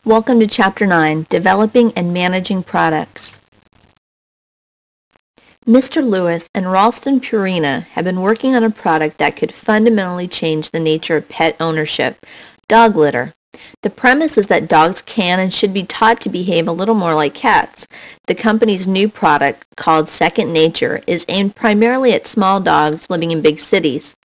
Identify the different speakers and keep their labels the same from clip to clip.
Speaker 1: Welcome to Chapter 9, Developing and Managing Products. Mr. Lewis and Ralston Purina have been working on a product that could fundamentally change the nature of pet ownership, dog litter. The premise is that dogs can and should be taught to behave a little more like cats. The company's new product, called Second Nature, is aimed primarily at small dogs living in big cities.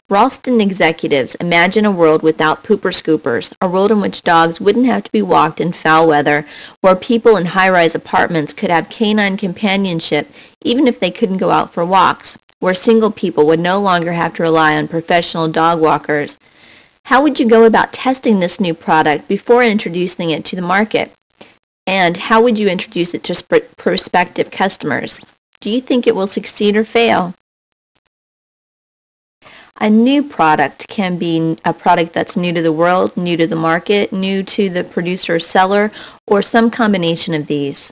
Speaker 1: Ralston executives imagine a world without pooper scoopers, a world in which dogs wouldn't have to be walked in foul weather, where people in high-rise apartments could have canine companionship even if they couldn't go out for walks, where single people would no longer have to rely on professional dog walkers. How would you go about testing this new product before introducing it to the market? And how would you introduce it to prospective customers? Do you think it will succeed or fail? A new product can be a product that's new to the world, new to the market, new to the producer or seller, or some combination of these.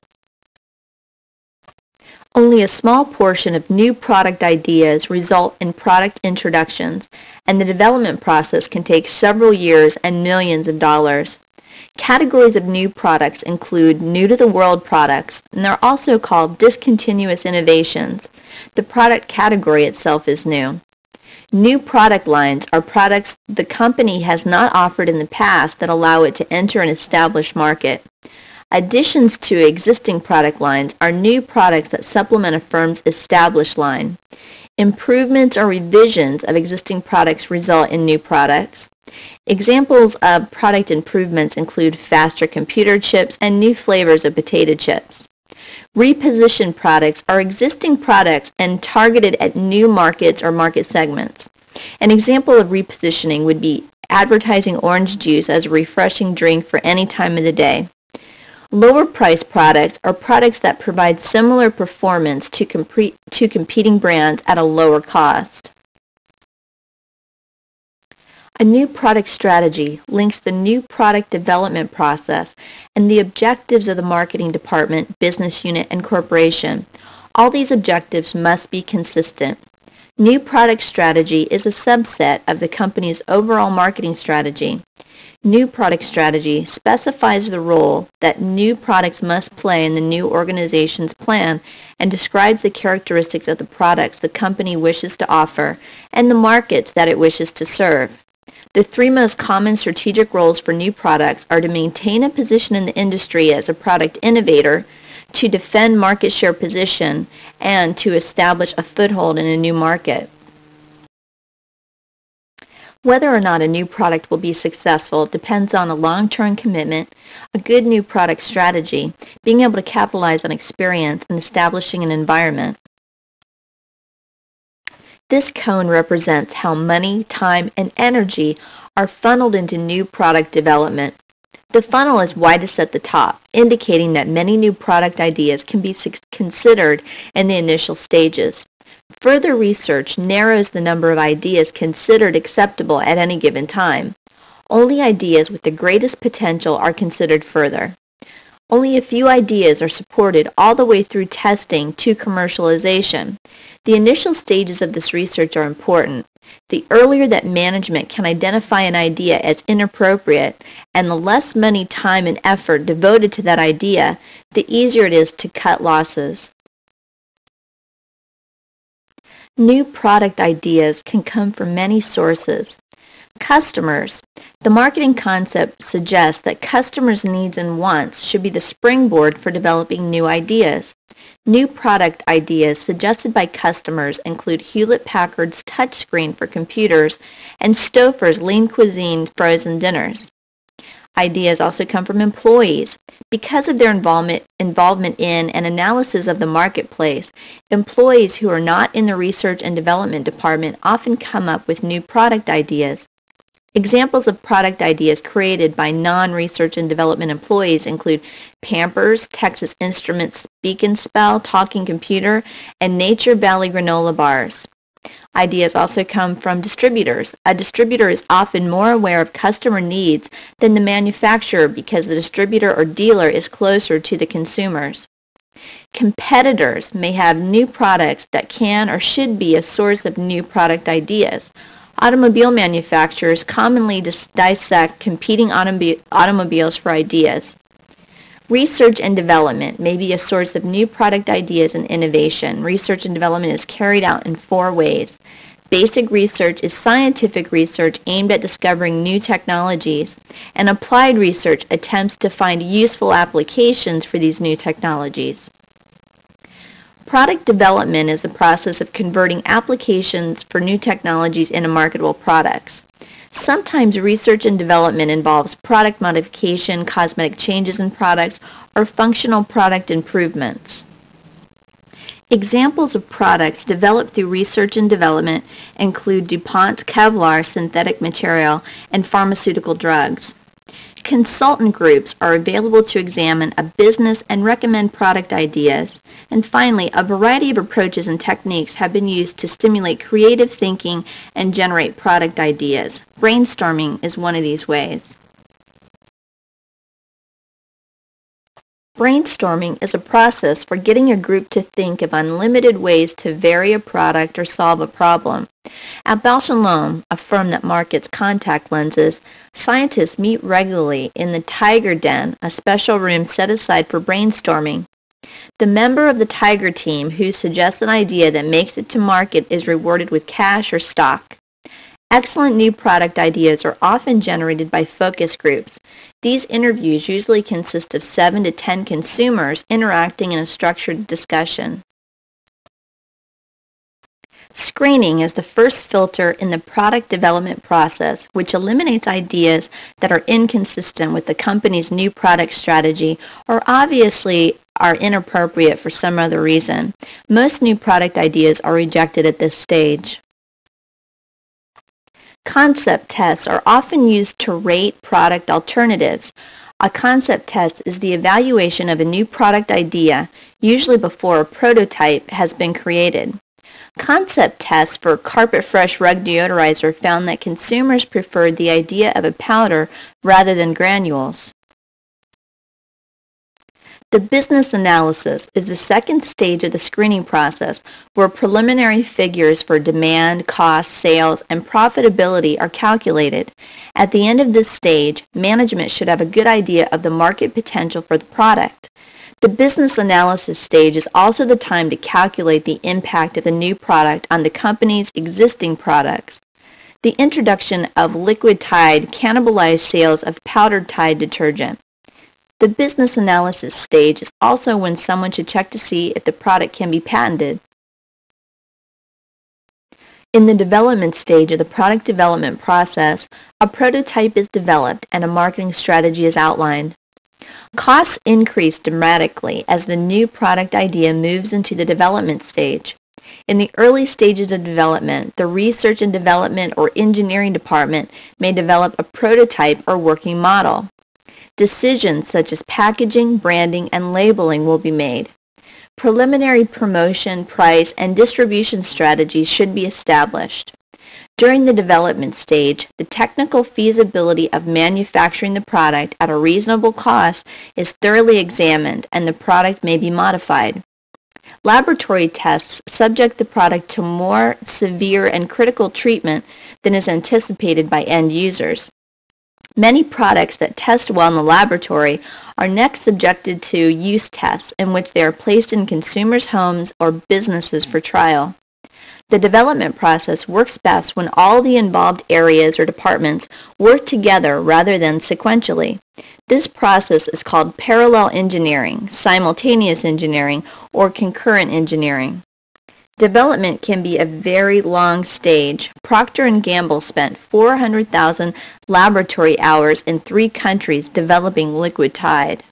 Speaker 1: Only a small portion of new product ideas result in product introductions, and the development process can take several years and millions of dollars. Categories of new products include new-to-the-world products, and they're also called discontinuous innovations. The product category itself is new. New product lines are products the company has not offered in the past that allow it to enter an established market. Additions to existing product lines are new products that supplement a firm's established line. Improvements or revisions of existing products result in new products. Examples of product improvements include faster computer chips and new flavors of potato chips. Repositioned products are existing products and targeted at new markets or market segments. An example of repositioning would be advertising orange juice as a refreshing drink for any time of the day. Lower priced products are products that provide similar performance to competing brands at a lower cost. A new product strategy links the new product development process and the objectives of the marketing department, business unit, and corporation. All these objectives must be consistent. New product strategy is a subset of the company's overall marketing strategy. New product strategy specifies the role that new products must play in the new organization's plan and describes the characteristics of the products the company wishes to offer and the markets that it wishes to serve. The three most common strategic roles for new products are to maintain a position in the industry as a product innovator, to defend market share position, and to establish a foothold in a new market. Whether or not a new product will be successful depends on a long-term commitment, a good new product strategy, being able to capitalize on experience, and establishing an environment. This cone represents how money, time, and energy are funneled into new product development. The funnel is widest at the top, indicating that many new product ideas can be considered in the initial stages. Further research narrows the number of ideas considered acceptable at any given time. Only ideas with the greatest potential are considered further. Only a few ideas are supported all the way through testing to commercialization. The initial stages of this research are important. The earlier that management can identify an idea as inappropriate and the less money, time, and effort devoted to that idea, the easier it is to cut losses. New product ideas can come from many sources. Customers. The marketing concept suggests that customers' needs and wants should be the springboard for developing new ideas. New product ideas suggested by customers include Hewlett-Packard's touchscreen for computers and Stouffer's lean cuisine frozen dinners. Ideas also come from employees. Because of their involvement in and analysis of the marketplace, employees who are not in the research and development department often come up with new product ideas. Examples of product ideas created by non-research and development employees include Pampers, Texas Instruments Speak and Spell, Talking Computer, and Nature Valley granola bars. Ideas also come from distributors. A distributor is often more aware of customer needs than the manufacturer because the distributor or dealer is closer to the consumers. Competitors may have new products that can or should be a source of new product ideas. Automobile manufacturers commonly dissect competing automobiles for ideas. Research and development may be a source of new product ideas and innovation. Research and development is carried out in 4 ways. Basic research is scientific research aimed at discovering new technologies, and applied research attempts to find useful applications for these new technologies. Product development is the process of converting applications for new technologies into marketable products. Sometimes research and development involves product modification, cosmetic changes in products, or functional product improvements. Examples of products developed through research and development include DuPont's Kevlar synthetic material and pharmaceutical drugs. Consultant groups are available to examine a business and recommend product ideas. And finally, a variety of approaches and techniques have been used to stimulate creative thinking and generate product ideas. Brainstorming is one of these ways. Brainstorming is a process for getting a group to think of unlimited ways to vary a product or solve a problem. At Bausch & Lomb, a firm that markets contact lenses, scientists meet regularly in the Tiger Den, a special room set aside for brainstorming. The member of the Tiger team who suggests an idea that makes it to market is rewarded with cash or stock. Excellent new product ideas are often generated by focus groups. These interviews usually consist of 7 to 10 consumers interacting in a structured discussion. Screening is the first filter in the product development process, which eliminates ideas that are inconsistent with the company's new product strategy or obviously are inappropriate for some other reason. Most new product ideas are rejected at this stage. Concept tests are often used to rate product alternatives. A concept test is the evaluation of a new product idea, usually before a prototype has been created. Concept tests for Carpet Fresh Rug Deodorizer found that consumers preferred the idea of a powder rather than granules. The business analysis is the second stage of the screening process, where preliminary figures for demand, cost, sales, and profitability are calculated. At the end of this stage, management should have a good idea of the market potential for the product. The business analysis stage is also the time to calculate the impact of the new product on the company's existing products. The introduction of liquid Tide cannibalized sales of powdered Tide detergent. The business analysis stage is also when someone should check to see if the product can be patented. In the development stage of the product development process, a prototype is developed and a marketing strategy is outlined. Costs increase dramatically as the new product idea moves into the development stage. In the early stages of development, the research and development or engineering department may develop a prototype or working model. Decisions such as packaging, branding, and labeling will be made. Preliminary promotion, price, and distribution strategies should be established. During the development stage, the technical feasibility of manufacturing the product at a reasonable cost is thoroughly examined and the product may be modified. Laboratory tests subject the product to more severe and critical treatment than is anticipated by end users. Many products that test well in the laboratory are next subjected to use tests in which they are placed in consumers' homes or businesses for trial. The development process works best when all the involved areas or departments work together rather than sequentially. This process is called parallel engineering, simultaneous engineering, or concurrent engineering. Development can be a very long stage. Procter & Gamble spent 400,000 laboratory hours in 3 countries developing liquid Tide.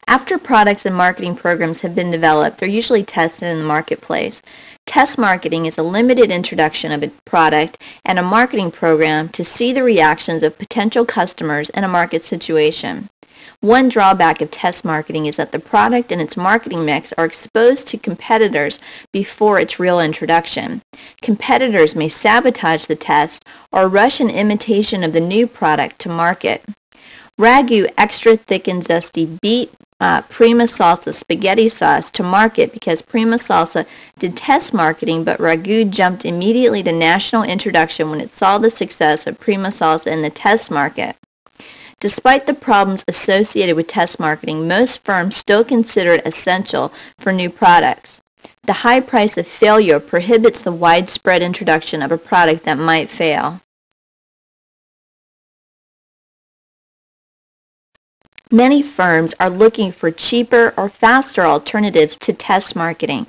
Speaker 1: After products and marketing programs have been developed, they're usually tested in the marketplace. Test marketing is a limited introduction of a product and a marketing program to see the reactions of potential customers in a market situation. One drawback of test marketing is that the product and its marketing mix are exposed to competitors before its real introduction. Competitors may sabotage the test or rush an imitation of the new product to market. Ragu Extra Thick and Zesty beat Prima Salsa spaghetti sauce to market because Prima Salsa did test marketing, but Ragu jumped immediately to national introduction when it saw the success of Prima Salsa in the test market. Despite the problems associated with test marketing, most firms still consider it essential for new products. The high price of failure prohibits the widespread introduction of a product that might fail. Many firms are looking for cheaper or faster alternatives to test marketing.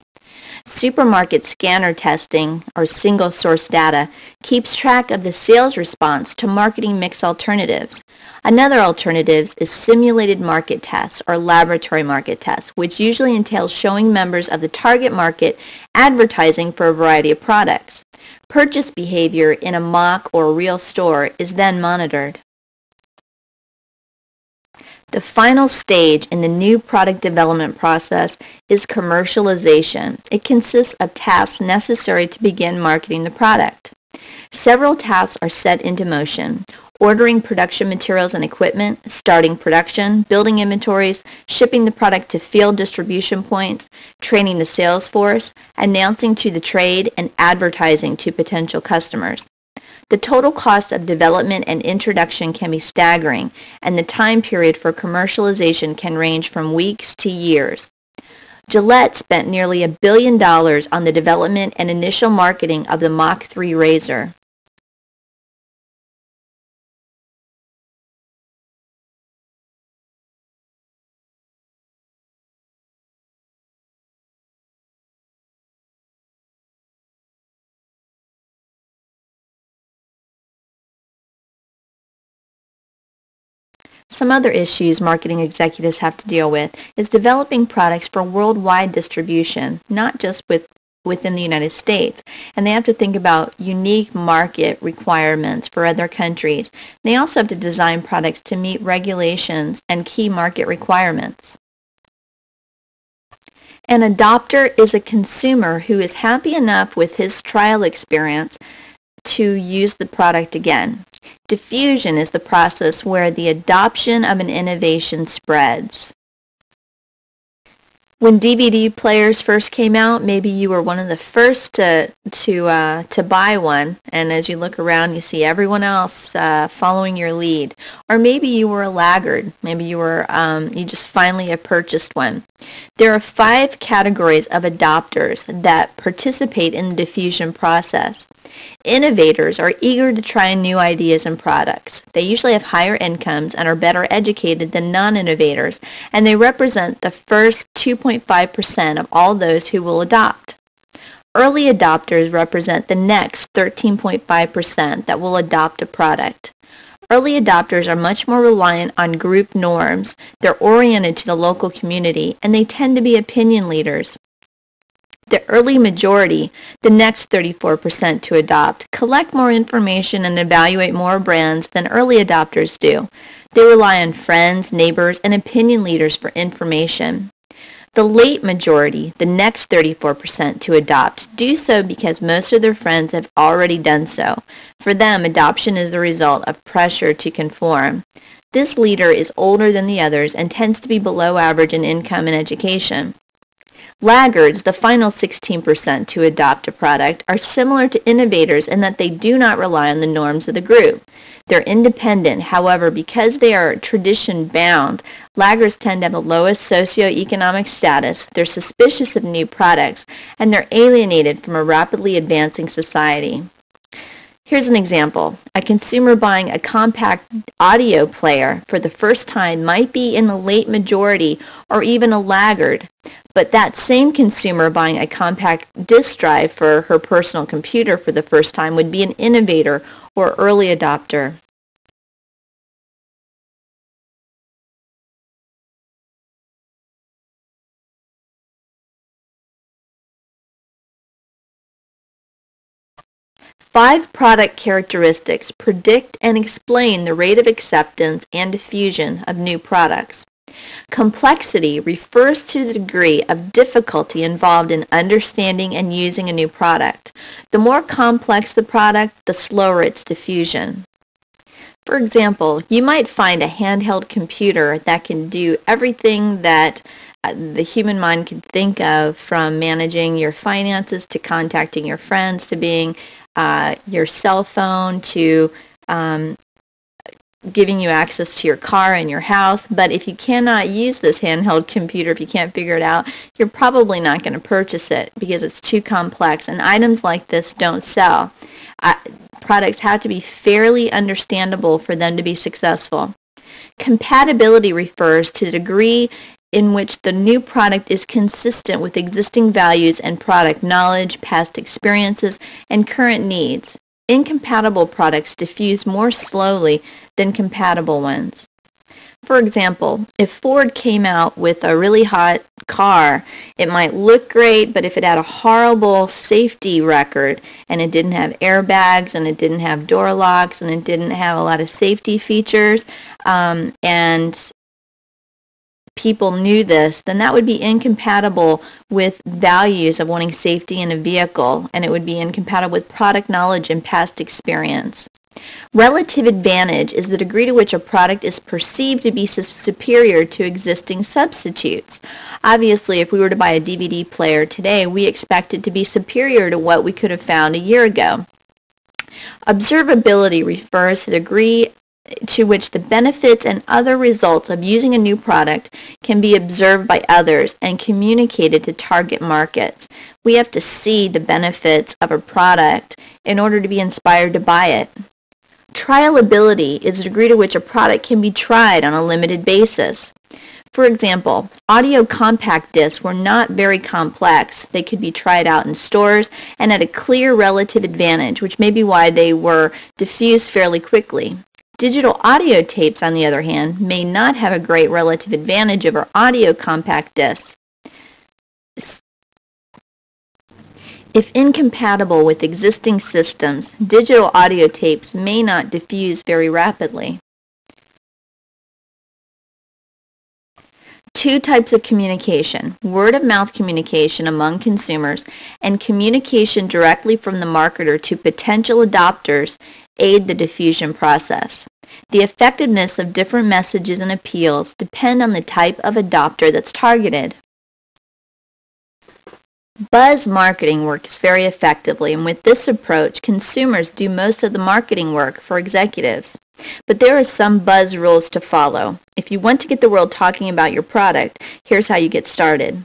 Speaker 1: Supermarket scanner testing, or single-source data, keeps track of the sales response to marketing mix alternatives. Another alternative is simulated market tests, or laboratory market tests, which usually entails showing members of the target market advertising for a variety of products. Purchase behavior in a mock or real store is then monitored. The final stage in the new product development process is commercialization. It consists of tasks necessary to begin marketing the product. Several tasks are set into motion: ordering production materials and equipment, starting production, building inventories, shipping the product to field distribution points, training the sales force, announcing to the trade, and advertising to potential customers. The total cost of development and introduction can be staggering, and the time period for commercialization can range from weeks to years. Gillette spent nearly $1 billion on the development and initial marketing of the Mach 3 razor. Some other issues marketing executives have to deal with is developing products for worldwide distribution, not just within the United States. And they have to think about unique market requirements for other countries. They also have to design products to meet regulations and key market requirements. An adopter is a consumer who is happy enough with his trial experience to use the product again. Diffusion is the process where the adoption of an innovation spreads. When DVD players first came out, maybe you were one of the first to buy one, and as you look around, you see everyone else following your lead. Or maybe you were a laggard. Maybe you just finally have purchased one. There are 5 categories of adopters that participate in the diffusion process. Innovators are eager to try new ideas and products. They usually have higher incomes and are better educated than non-innovators, and they represent the first 2.5% of all those who will adopt. Early adopters represent the next 13.5% that will adopt a product. Early adopters are much more reliant on group norms. They're oriented to the local community, and they tend to be opinion leaders. The early majority, the next 34% to adopt, collect more information and evaluate more brands than early adopters do. They rely on friends, neighbors, and opinion leaders for information. The late majority, the next 34% to adopt, do so because most of their friends have already done so. For them, adoption is the result of pressure to conform. This leader is older than the others and tends to be below average in income and education. Laggards, the final 16% to adopt a product, are similar to innovators in that they do not rely on the norms of the group. They're independent. However, because they are tradition-bound, laggards tend to have the lowest socioeconomic status, they're suspicious of new products, and they're alienated from a rapidly advancing society. Here's an example. A consumer buying a compact audio player for the first time might be in the late majority or even a laggard, but that same consumer buying a compact disk drive for her personal computer for the first time would be an innovator or early adopter. Five product characteristics predict and explain the rate of acceptance and diffusion of new products. Complexity refers to the degree of difficulty involved in understanding and using a new product. The more complex the product, the slower its diffusion. For example, you might find a handheld computer that can do everything that the human mind can think of, from managing your finances to contacting your friends to being your cell phone to giving you access to your car and your house. But if you cannot use this handheld computer, if you can't figure it out, you're probably not going to purchase it because it's too complex, and items like this don't sell. Products have to be fairly understandable for them to be successful. Compatibility refers to the degree in which the new product is consistent with existing values and product knowledge, past experiences, and current needs. Incompatible products diffuse more slowly than compatible ones. For example, if Ford came out with a really hot car, it might look great, but if it had a horrible safety record and it didn't have airbags and it didn't have door locks and it didn't have a lot of safety features, and people knew this, then that would be incompatible with values of wanting safety in a vehicle, and it would be incompatible with product knowledge and past experience. Relative advantage is the degree to which a product is perceived to be superior to existing substitutes. Obviously, if we were to buy a DVD player today, we expect it to be superior to what we could have found a year ago. Observability refers to the degree to which the benefits and other results of using a new product can be observed by others and communicated to target markets. We have to see the benefits of a product in order to be inspired to buy it. Trialability is the degree to which a product can be tried on a limited basis. For example, audio compact discs were not very complex. They could be tried out in stores and had a clear relative advantage, which may be why they were diffused fairly quickly. Digital audio tapes, on the other hand, may not have a great relative advantage over audio compact discs. If incompatible with existing systems, digital audio tapes may not diffuse very rapidly. Two types of communication: word-of-mouth communication among consumers and communication directly from the marketer to potential adopters aid the diffusion process. The effectiveness of different messages and appeals depend on the type of adopter that's targeted. Buzz marketing works very effectively, and with this approach, consumers do most of the marketing work for executives. But there are some buzz rules to follow. If you want to get the world talking about your product, here's how you get started.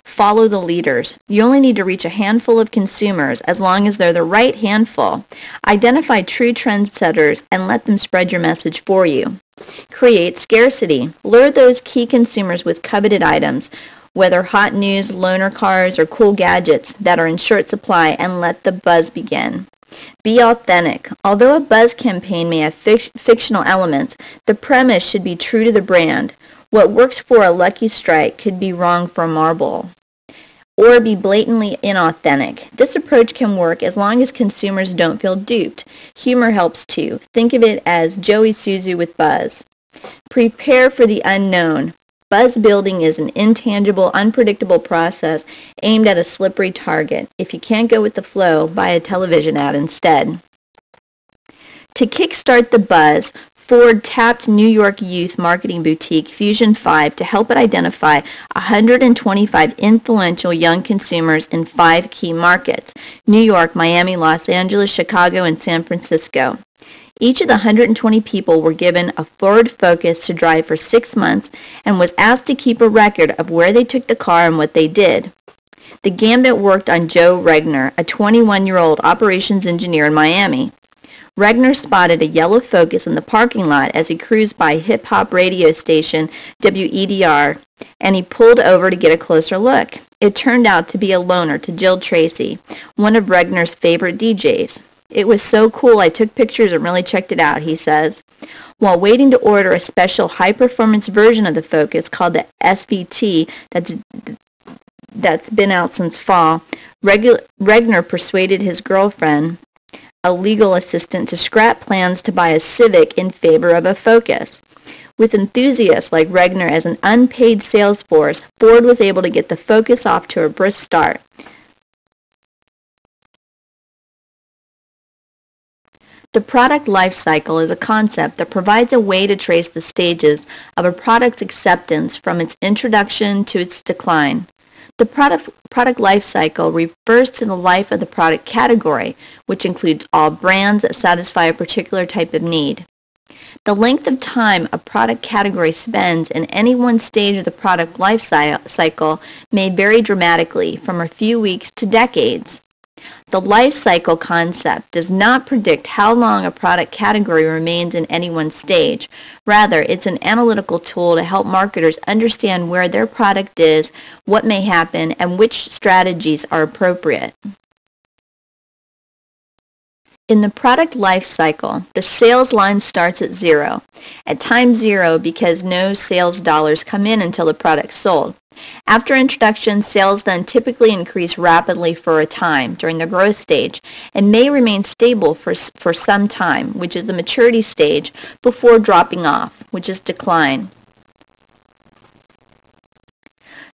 Speaker 1: Follow the leaders. You only need to reach a handful of consumers as long as they're the right handful. Identify true trendsetters and let them spread your message for you. Create scarcity. Lure those key consumers with coveted items, whether hot news, loaner cars, or cool gadgets that are in short supply, and let the buzz begin. Be authentic. Although a buzz campaign may have fictional elements, the premise should be true to the brand. What works for a Lucky Strike could be wrong for Marlboro, or be blatantly inauthentic. This approach can work as long as consumers don't feel duped. Humor helps too. Think of it as Joey Suzu with Buzz. Prepare for the unknown. Buzz building is an intangible, unpredictable process aimed at a slippery target. If you can't go with the flow, buy a television ad instead. To kickstart the buzz, Ford tapped New York youth marketing boutique Fusion 5 to help it identify 125 influential young consumers in 5 key markets: New York, Miami, Los Angeles, Chicago, and San Francisco. Each of the 120 people were given a Ford Focus to drive for 6 months and was asked to keep a record of where they took the car and what they did. The gambit worked on Joe Regner, a 21-year-old operations engineer in Miami. Regner spotted a yellow Focus in the parking lot as he cruised by hip-hop radio station WEDR, and he pulled over to get a closer look. It turned out to be a loaner to Jill Tracy, one of Regner's favorite DJs. "It was so cool, I took pictures and really checked it out," he says. While waiting to order a special high-performance version of the Focus called the SVT that's been out since fall, Regner persuaded his girlfriend, a legal assistant, to scrap plans to buy a Civic in favor of a Focus. With enthusiasts like Regner as an unpaid sales force, Ford was able to get the Focus off to a brisk start. The product life cycle is a concept that provides a way to trace the stages of a product's acceptance from its introduction to its decline. The product life cycle refers to the life of the product category, which includes all brands that satisfy a particular type of need. The length of time a product category spends in any one stage of the product life cycle may vary dramatically, from a few weeks to decades. The life cycle concept does not predict how long a product category remains in any one stage. Rather, it's an analytical tool to help marketers understand where their product is, what may happen, and which strategies are appropriate. In the product life cycle, the sales line starts at zero, at time zero because no sales dollars come in until the product's sold. After introduction, sales then typically increase rapidly for a time during the growth stage and may remain stable for some time, which is the maturity stage, before dropping off, which is decline.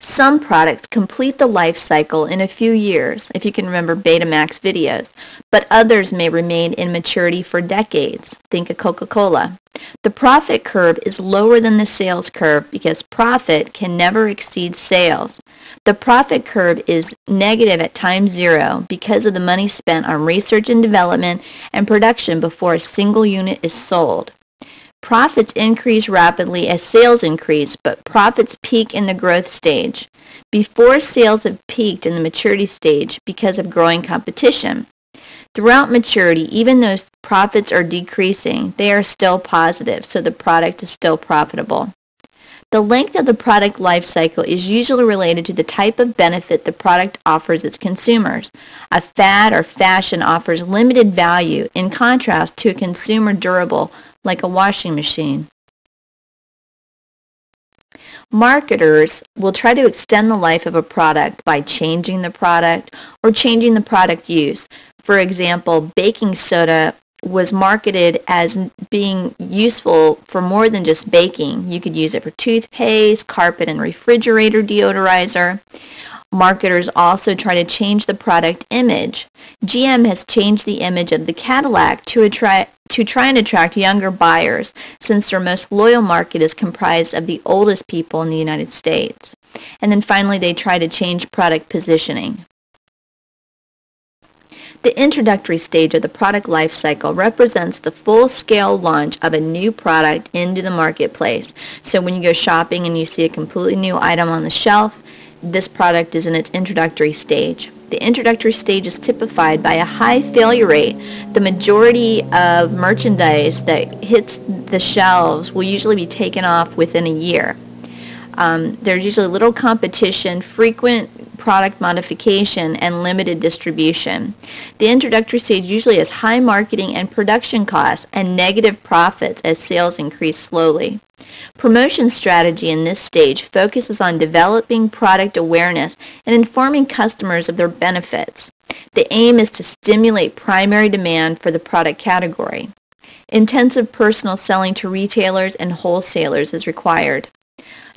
Speaker 1: Some products complete the life cycle in a few years, if you can remember Betamax videos, but others may remain in maturity for decades. Think of Coca-Cola. The profit curve is lower than the sales curve because profit can never exceed sales. The profit curve is negative at time zero because of the money spent on research and development and production before a single unit is sold. Profits increase rapidly as sales increase, but profits peak in the growth stage, before sales have peaked in the maturity stage because of growing competition. Throughout maturity, even though profits are decreasing, they are still positive, so the product is still profitable. The length of the product life cycle is usually related to the type of benefit the product offers its consumers. A fad or fashion offers limited value in contrast to a consumer durable like a washing machine. Marketers will try to extend the life of a product by changing the product or changing the product use. For example, baking soda was marketed as being useful for more than just baking. You could use it for toothpaste, carpet and refrigerator deodorizer. Marketers also try to change the product image. GM has changed the image of the Cadillac to try and attract younger buyers, since their most loyal market is comprised of the oldest people in the United States. And then finally, they try to change product positioning. The introductory stage of the product life cycle represents the full-scale launch of a new product into the marketplace. So when you go shopping and you see a completely new item on the shelf, this product is in its introductory stage. The introductory stage is typified by a high failure rate. The majority of merchandise that hits the shelves will usually be taken off within a year. There's usually little competition, frequent product modification, and limited distribution. The introductory stage usually has high marketing and production costs and negative profits as sales increase slowly. Promotion strategy in this stage focuses on developing product awareness and informing customers of their benefits. The aim is to stimulate primary demand for the product category. Intensive personal selling to retailers and wholesalers is required.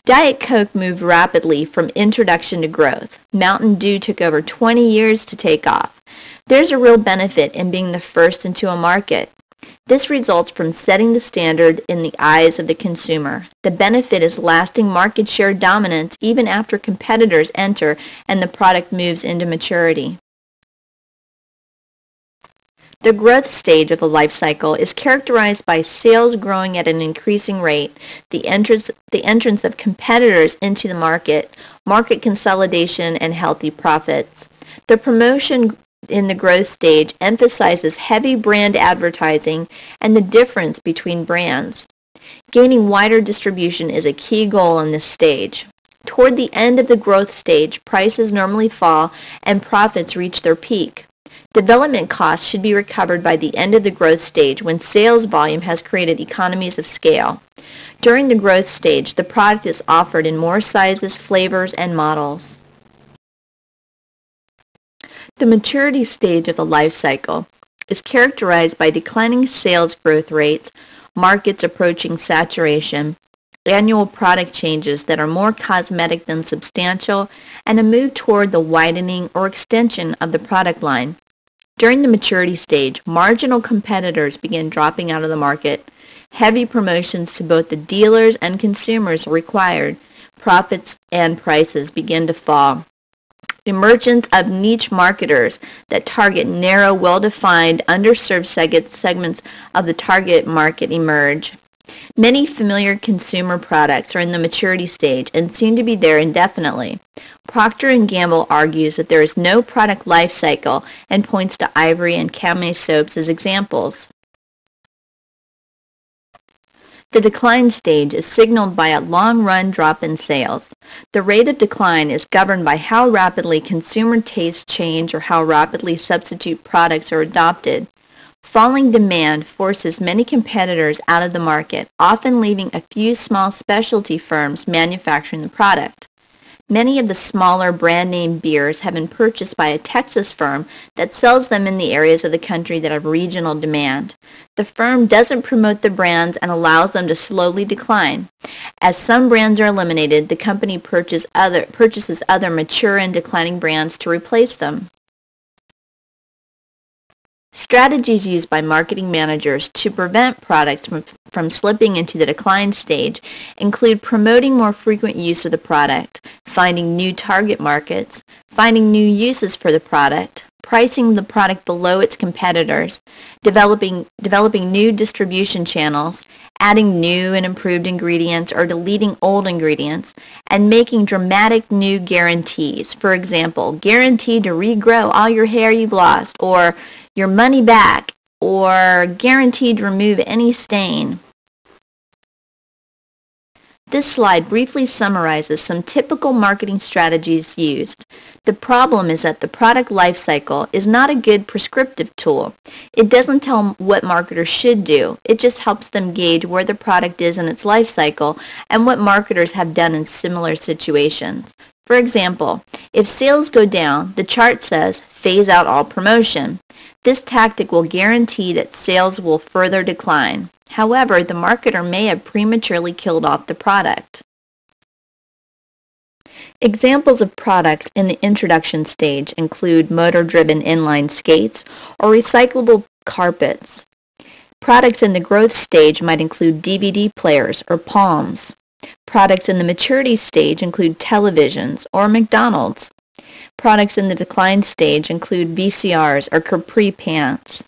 Speaker 1: Diet Coke moved rapidly from introduction to growth. Mountain Dew took over 20 years to take off. There's a real benefit in being the first into a market. This results from setting the standard in the eyes of the consumer. The benefit is lasting market share dominance even after competitors enter and the product moves into maturity. The growth stage of the life cycle is characterized by sales growing at an increasing rate, the entrance of competitors into the market consolidation, and healthy profits. The promotion in the growth stage emphasizes heavy brand advertising and the difference between brands. Gaining wider distribution is a key goal in this stage. Toward the end of the growth stage, prices normally fall and profits reach their peak. Development costs should be recovered by the end of the growth stage when sales volume has created economies of scale. During the growth stage, the product is offered in more sizes, flavors, and models. The maturity stage of the life cycle is characterized by declining sales growth rates, markets approaching saturation, annual product changes that are more cosmetic than substantial, and a move toward the widening or extension of the product line. During the maturity stage, marginal competitors begin dropping out of the market. Heavy promotions to both the dealers and consumers are required. Profits and prices begin to fall. The emergence of niche marketers that target narrow, well-defined, underserved segments of the target market emerge. Many familiar consumer products are in the maturity stage and seem to be there indefinitely. Procter & Gamble argues that there is no product life cycle and points to Ivory and Camay soaps as examples. The decline stage is signaled by a long-run drop in sales. The rate of decline is governed by how rapidly consumer tastes change or how rapidly substitute products are adopted. Falling demand forces many competitors out of the market, often leaving a few small specialty firms manufacturing the product. Many of the smaller brand-name beers have been purchased by a Texas firm that sells them in the areas of the country that have regional demand. The firm doesn't promote the brands and allows them to slowly decline. As some brands are eliminated, the company purchases other mature and declining brands to replace them. Strategies used by marketing managers to prevent products from slipping into the decline stage include promoting more frequent use of the product, finding new target markets, finding new uses for the product, pricing the product below its competitors, developing new distribution channels, adding new and improved ingredients or deleting old ingredients, and making dramatic new guarantees. For example, guaranteed to regrow all your hair you've lost, or your money back, or guaranteed to remove any stain. This slide briefly summarizes some typical marketing strategies used. The problem is that the product life cycle is not a good prescriptive tool. It doesn't tell what marketers should do. It just helps them gauge where the product is in its life cycle and what marketers have done in similar situations. For example, if sales go down, the chart says phase out all promotion. This tactic will guarantee that sales will further decline. However, the marketer may have prematurely killed off the product. Examples of products in the introduction stage include motor-driven inline skates or recyclable carpets. Products in the growth stage might include DVD players or Palms. Products in the maturity stage include televisions or McDonald's. Products in the decline stage include VCRs or Capri pants.